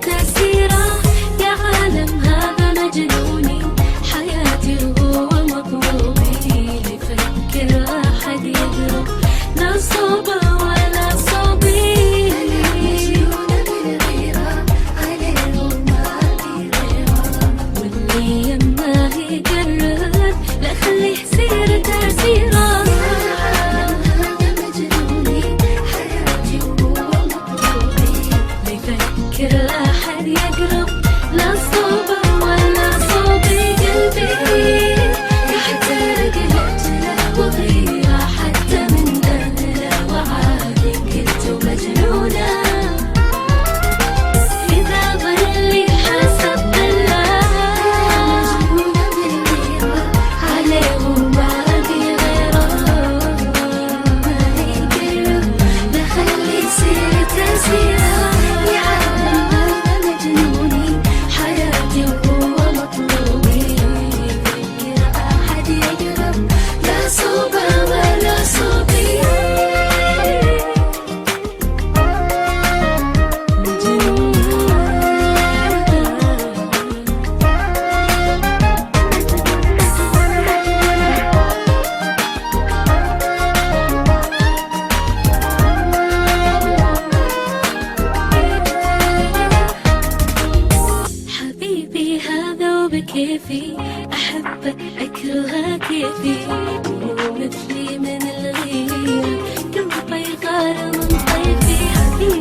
تأثيره. يا عالم هذا مجنوني، حياتي وهو مطلوبي، يفكر أحد يقرب لا صوبه ولا صوبي. مجنونة بالغيرة عليه وما في غيره، واللي يماه يقرب لا خليه يصير تأثيره. لا أحد يقرب لا صوبه ولا صوبي، قلبي يحترق لأجله وغيره حتى من أهله، وعادي كنت مجنونة. إذا ظلي حسب بالله، مجنونة بالغيرة عليه وما في غيره، ما يقرب لا خليه يصير تأثيره. كيفي أحبك أكرهه كيفي، مثلي من الغيرة قلبي غار من طيفي.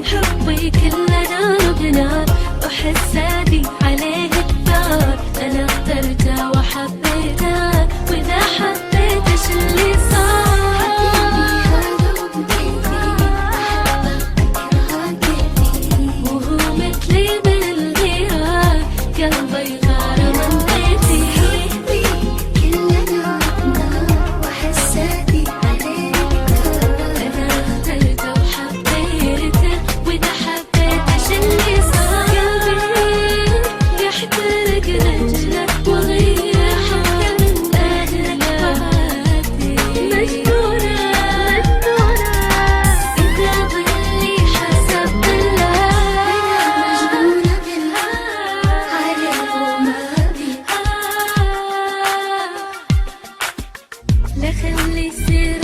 حبي كله نار بنار، أحس أبي عليه الثار. أنا اخترته وحبيته، وإذا حبيت إيش اللي صار. وهو مثلي من الغيرة قلبي غار من طيفي. أنا اخترته وحبيته، وإذا حبيت إيش اللي صار. قلبي يحترق لأجله وغيره حتى من أهله، مجنونة إذا ظلي حسب بالله، مجنونة عليه وما في لا خلي يصير